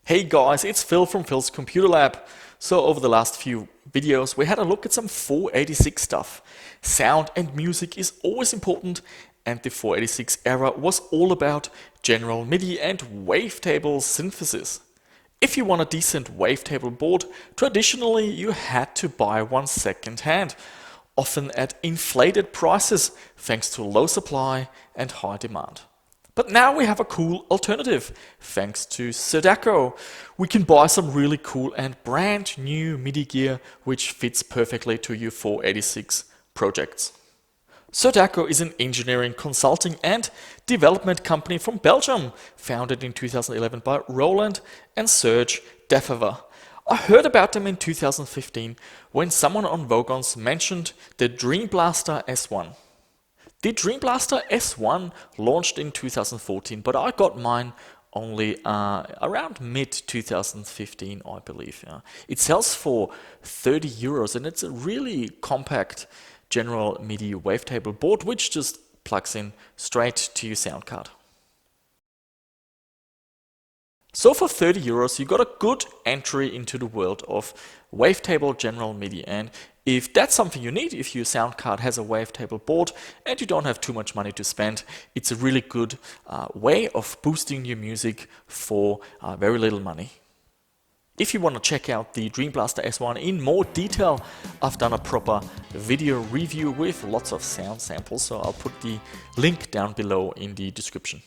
Hey guys, it's Phil from PhilsComputerLab. So over the last few videos we had a look at some 486 stuff. Sound and music is always important, and the 486 era was all about general MIDI and wavetable synthesis. If you want a decent wavetable board, traditionally you had to buy one second hand, often at inflated prices thanks to low supply and high demand. But now we have a cool alternative. Thanks to Serdaco, we can buy some really cool and brand new MIDI gear which fits perfectly to your 486 projects. Serdaco is an engineering, consulting and development company from Belgium, founded in 2011 by Roland and Serge Defever. I heard about them in 2015 when someone on Vogons mentioned the Dream Blaster S1. The Dream Blaster S1 launched in 2014, but I got mine only around mid-2015, I believe. It sells for 30 euros and it's a really compact general MIDI wavetable board which just plugs in straight to your sound card. So for 30 euros you got a good entry into the world of wavetable general MIDI, and if that's something you need, if your sound card has a wavetable board and you don't have too much money to spend, it's a really good way of boosting your music for very little money. If you want to check out the Dream Blaster S1 in more detail, I've done a proper video review with lots of sound samples, so I'll put the link down below in the description.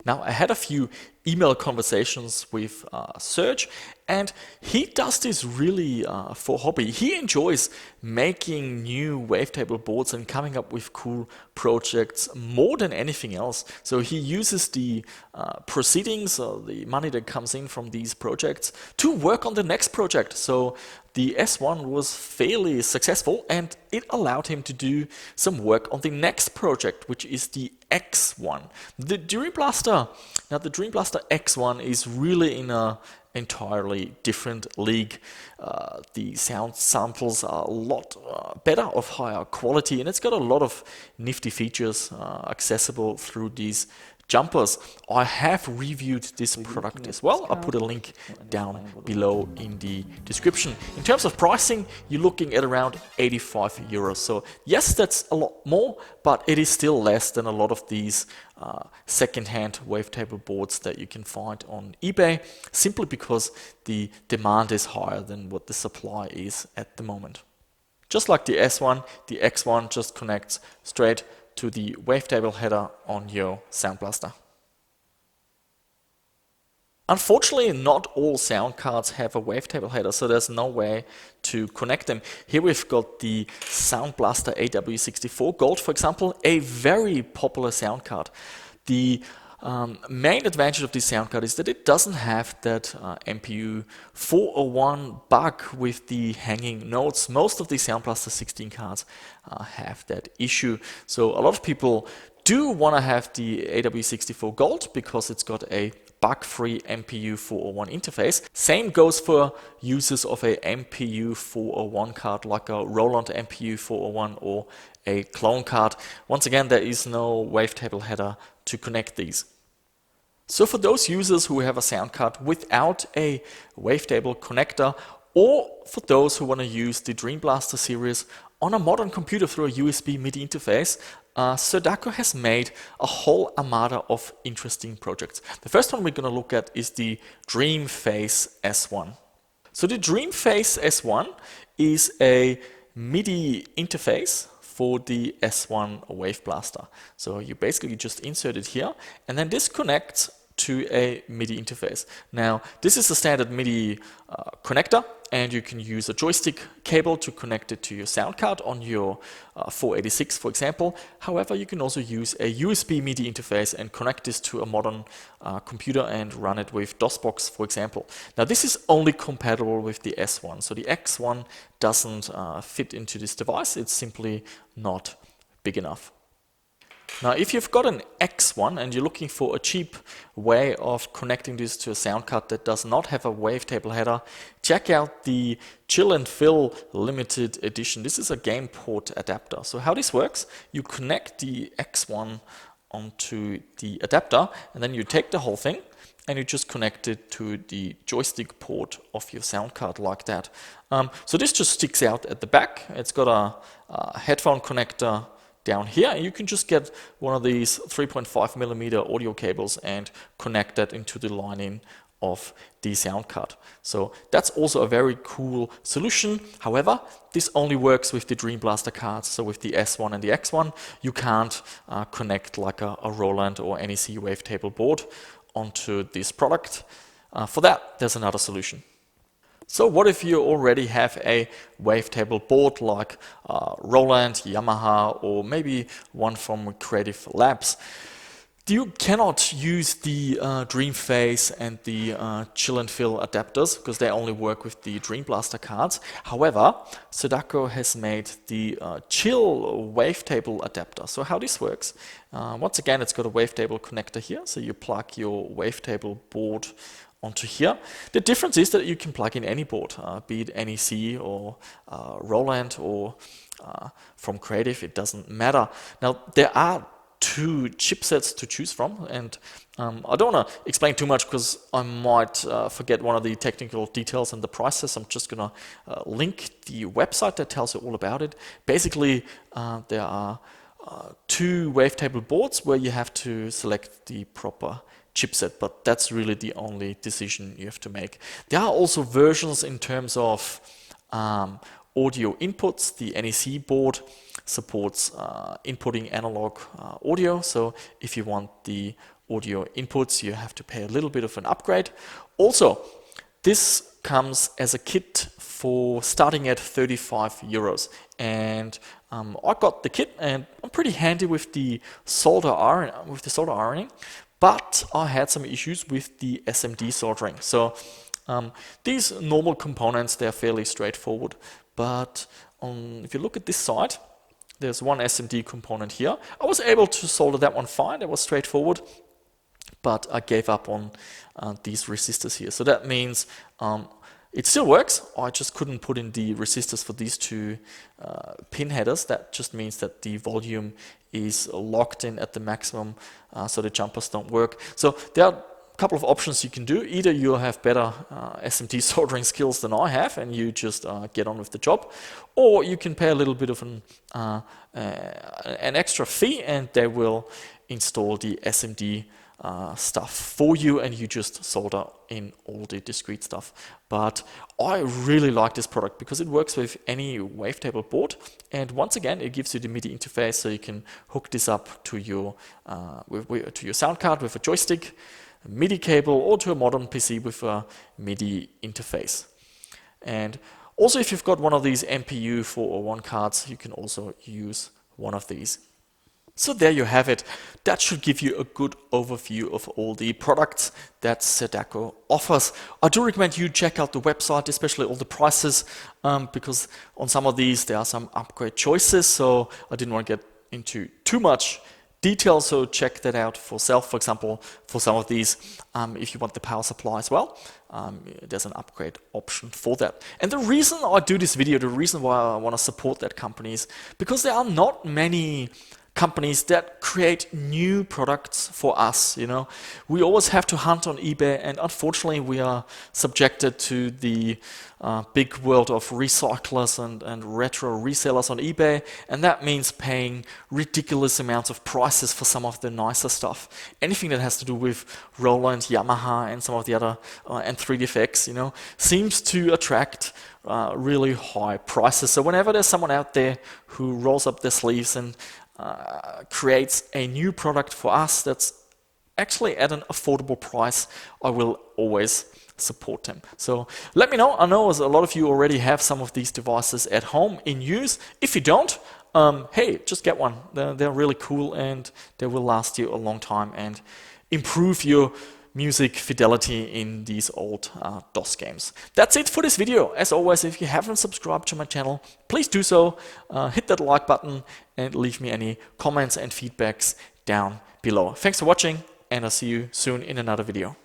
Now, I had a few email conversations with Serge, and he does this really for hobby. He enjoys making new wavetable boards and coming up with cool projects more than anything else. So he uses the proceedings, or the money that comes in from these projects, to work on the next project. So the S1 was fairly successful and it allowed him to do some work on the next project, which is the X1. The Dream Blaster X1 is really in a entirely different league. The sound samples are a lot better, of higher quality, and it's got a lot of nifty features accessible through these jumpers. I have reviewed this product as well. I'll put a link down below in the description. In terms of pricing, you're looking at around 85 euros. So yes, that's a lot more, but it is still less than a lot of these second-hand wavetable boards that you can find on eBay, simply because the demand is higher than what the supply is at the moment. Just like the S1, the X1 just connects straight to the wavetable header on your Sound Blaster. Unfortunately, not all sound cards have a wavetable header, so there's no way to connect them. Here we've got the Sound Blaster AW64 Gold, for example, a very popular sound card. The main advantage of this sound card is that it doesn't have that MPU 401 bug with the hanging notes. Most of the Sound Blaster 16 cards have that issue. So a lot of people do want to have the AW64 Gold because it's got a bug-free MPU 401 interface. Same goes for users of a MPU 401 card like a Roland MPU 401 or a clone card. Once again, there is no wavetable header to connect these. So for those users who have a sound card without a wavetable connector, or for those who want to use the Dream Blaster series on a modern computer through a USB MIDI interface, Serdaco has made a whole armada of interesting projects. The first one we're going to look at is the Dream Phase S1. So the Dream Phase S1 is a MIDI interface for the S1 Wave Blaster. So you basically just insert it here, and then this connects to a MIDI interface. Now, this is a standard MIDI connector, and you can use a joystick cable to connect it to your sound card on your 486, for example. However, you can also use a USB MIDI interface and connect this to a modern computer and run it with DOSBox, for example. Now, this is only compatible with the S1, so the X1 doesn't fit into this device. It's simply not big enough. Now, if you've got an X1 and you're looking for a cheap way of connecting this to a sound card that does not have a wavetable header, check out the Chill and Fill limited edition. This is a game port adapter. So how this works, you connect the X1 onto the adapter, and then you take the whole thing and you just connect it to the joystick port of your sound card like that. So this just sticks out at the back. It's got a headphone connector down here. You can just get one of these 3.5mm audio cables and connect that into the line-in of the sound card. So that's also a very cool solution. However, this only works with the Dream Blaster cards, so with the S1 and the X1. You can't connect like a Roland or NEC wavetable board onto this product. For that, there's another solution. So what if you already have a wavetable board like Roland, Yamaha, or maybe one from Creative Labs? You cannot use the Dreamface and the Chill and Fill adapters because they only work with the Dream Blaster cards. However, Serdaco has made the Chill wavetable adapter. So how this works, once again, it's got a wavetable connector here. So you plug your wavetable board onto here. The difference is that you can plug in any board, be it NEC or Roland or from Creative, it doesn't matter. Now, there are two chipsets to choose from, and I don't want to explain too much because I might forget one of the technical details and the prices. I'm just going to link the website that tells you all about it. Basically, there are two wavetable boards where you have to select the proper chipset, but that's really the only decision you have to make. There are also versions in terms of audio inputs. The NEC board supports inputting analog audio, so if you want the audio inputs, you have to pay a little bit of an upgrade. Also, this comes as a kit for starting at 35 euros, and I got the kit, and I'm pretty handy with the solder ironing, but I had some issues with the SMD soldering. So these normal components, they're fairly straightforward, but if you look at this side, there's one SMD component here. I was able to solder that one fine, that was straightforward, but I gave up on these resistors here. So that means it still works, I just couldn't put in the resistors for these two pin headers. That just means that the volume is locked in at the maximum, so the jumpers don't work. So there are a couple of options you can do. Either you have better SMD soldering skills than I have and you just get on with the job, or you can pay a little bit of an extra fee and they will install the SMD stuff for you and you just solder in all the discrete stuff. But I really like this product because it works with any wavetable board, and once again it gives you the MIDI interface, so you can hook this up to your sound card with a joystick, a MIDI cable, or to a modern PC with a MIDI interface. And also, if you've got one of these MPU 401 cards, you can also use one of these. So there you have it. That should give you a good overview of all the products that Serdaco offers. I do recommend you check out the website, especially all the prices, because on some of these there are some upgrade choices, so I didn't want to get into too much detail, so check that out for yourself. For example, for some of these, if you want the power supply as well, there's an upgrade option for that. And the reason I do this video, the reason why I want to support that company is because there are not many companies that create new products for us. You know, we always have to hunt on eBay, and unfortunately we are subjected to the big world of recyclers and retro resellers on eBay, and that means paying ridiculous amounts of prices for some of the nicer stuff. Anything that has to do with Roland, Yamaha, and some of the other and 3DFX, you know, seems to attract really high prices. So whenever there's someone out there who rolls up their sleeves and creates a new product for us that's actually at an affordable price, I will always support them. So let me know. I know a lot of you already have some of these devices at home in use. If you don't, hey, just get one. They're really cool and they will last you a long time and improve your music fidelity in these old DOS games. That's it for this video. As always, if you haven't subscribed to my channel, please do so. Hit that like button and leave me any comments and feedbacks down below. Thanks for watching, and I'll see you soon in another video.